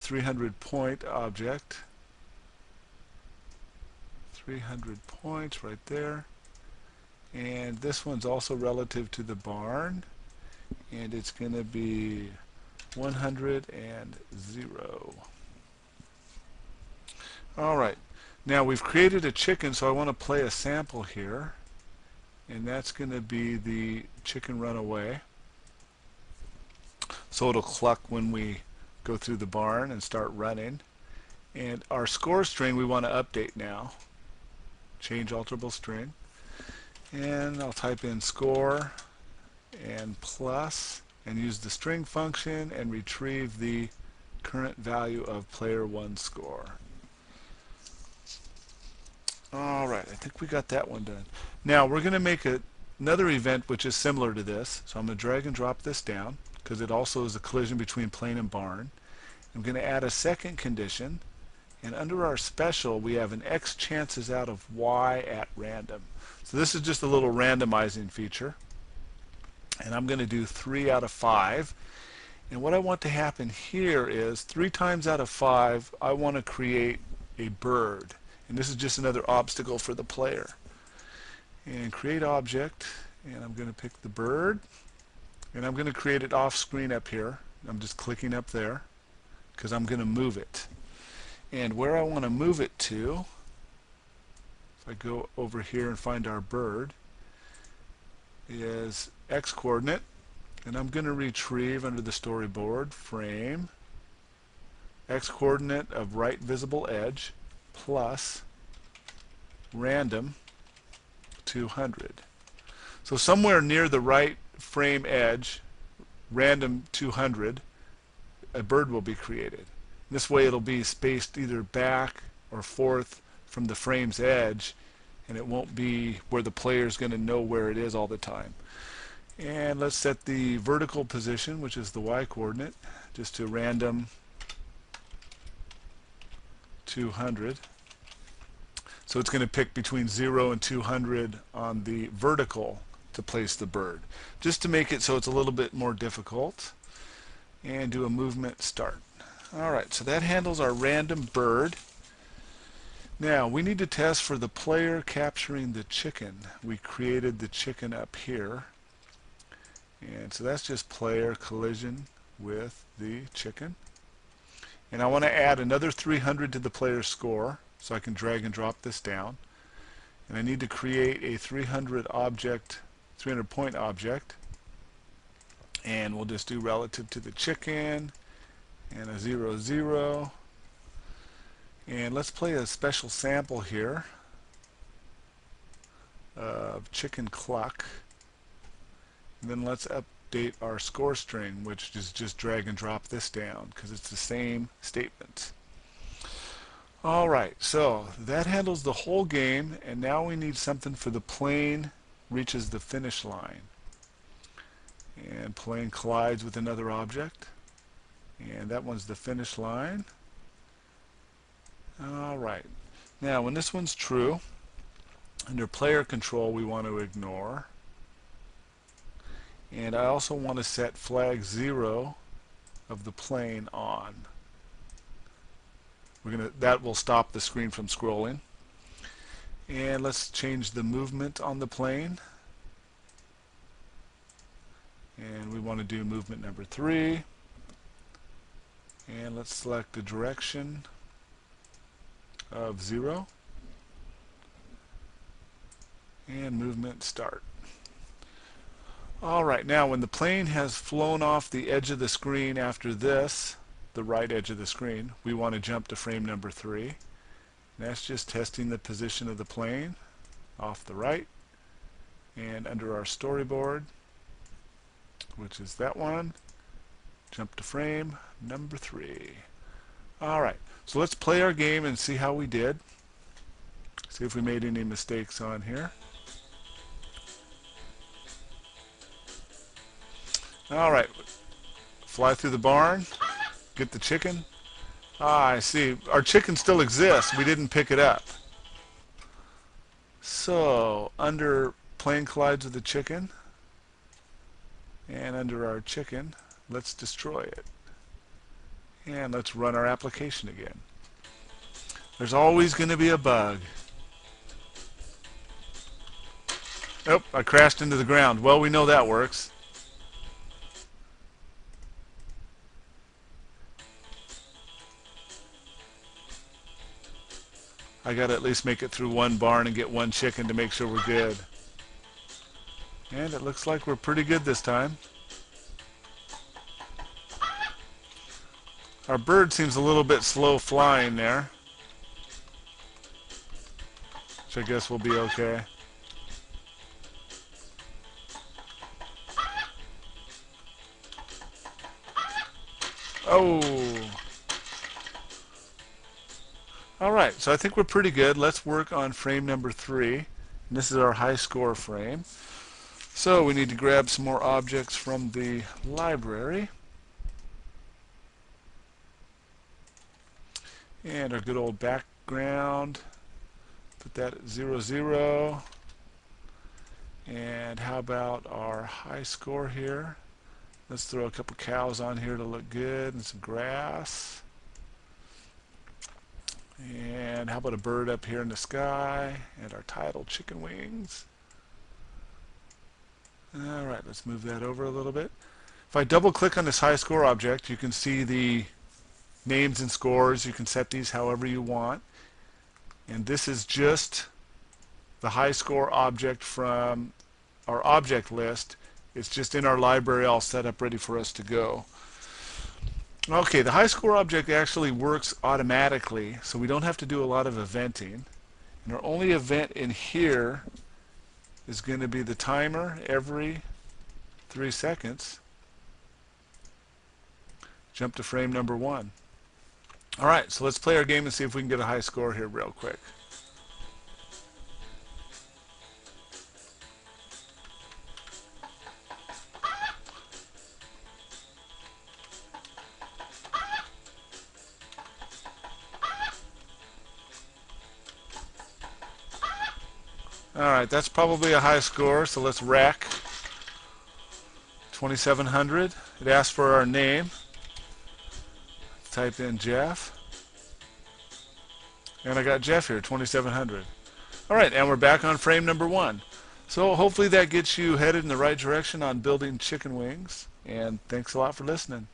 300 point object. 300 points right there. And this one's also relative to the barn, and it's going to be 100 and 0. Alright, now we've created a chicken, so I want to play a sample here, and that's going to be the chicken runaway. So it'll cluck when we go through the barn and start running. And our score string we want to update now. Change alterable string. And I'll type in score and plus and use the string function and retrieve the current value of player 1 score. Alright, I think we got that one done. Now we're going to make another event which is similar to this. So I'm going to drag and drop this down because it also is a collision between plane and barn. I'm going to add a second condition, and under our special we have an X chances out of Y at random. So this is just a little randomizing feature, and I'm going to do 3 out of 5. And what I want to happen here is 3 times out of 5 I want to create a bird, and this is just another obstacle for the player. And create object, and I'm going to pick the bird, and I'm going to create it off screen up here. I'm just clicking up there because I'm going to move it. And where I want to move it to, if I go over here and find our bird, is X coordinate, and I'm going to retrieve under the storyboard frame X coordinate of right visible edge plus random 200. So somewhere near the right frame edge, random 200, a bird will be created. This way it'll be spaced either back or forth from the frame's edge, and it won't be where the player is going to know where it is all the time. And let's set the vertical position, which is the Y coordinate, just to random 200. So it's going to pick between 0 and 200 on the vertical to place the bird, just to make it so it's a little bit more difficult. And do a movement start. Alright, so that handles our random bird. Now we need to test for the player capturing the chicken. We created the chicken up here, and so that's just player collision with the chicken. And I want to add another 300 to the player's score, so I can drag and drop this down. And I need to create a 300 point object, and we'll just do relative to the chicken and a 0, 0. And let's play a special sample here of chicken cluck. And then let's update our score string, which is just drag and drop this down because it's the same statement. Alright, so that handles the whole game, and now we need something for the plane reaches the finish line. And plane collides with another object, and that one's the finish line. Alright, now when this one's true, under player control we want to ignore, and I also want to set flag 0 of the plane on. That will stop the screen from scrolling. And let's change the movement on the plane, and we want to do movement number 3. And let's select the direction of 0 and movement start. Alright, now when the plane has flown off the edge of the screen after this, the right edge of the screen, we want to jump to frame number 3. And that's just testing the position of the plane off the right, and under our storyboard, which is that one, jump to frame number 3. Alright, so let's play our game and see how we did. See if we made any mistakes on here. Alright, fly through the barn, get the chicken. Ah, I see. Our chicken still exists. We didn't pick it up. So, under plane collides with the chicken, and under our chicken, let's destroy it. And let's run our application again. There's always going to be a bug. Oh, I crashed into the ground. Well, we know that works. I got to at least make it through one barn and get one chicken to make sure we're good. And it looks like we're pretty good this time. Our bird seems a little bit slow flying there, which I guess will be okay. Oh! Alright, so I think we're pretty good. Let's work on frame number 3. And this is our high score frame. So we need to grab some more objects from the library. And our good old background. Put that at 0, 0. And how about our high score here? Let's throw a couple cows on here to look good and some grass. And how about a bird up here in the sky and our title chicken wings. Alright, let's move that over a little bit. If I double click on this high score object, you can see the names and scores. You can set these however you want. And this is just the high score object from our object list. It's just in our library all set up ready for us to go. Okay, the high score object actually works automatically, so we don't have to do a lot of eventing. And our only event in here is going to be the timer every 3 seconds. Jump to frame number 1. Alright, so let's play our game and see if we can get a high score here real quick. Alright, that's probably a high score, so let's rack 2700. It asks for our name. Type in Jeff. And I got Jeff here, 2700. Alright, and we're back on frame number 1. So hopefully that gets you headed in the right direction on building chicken wings. And thanks a lot for listening.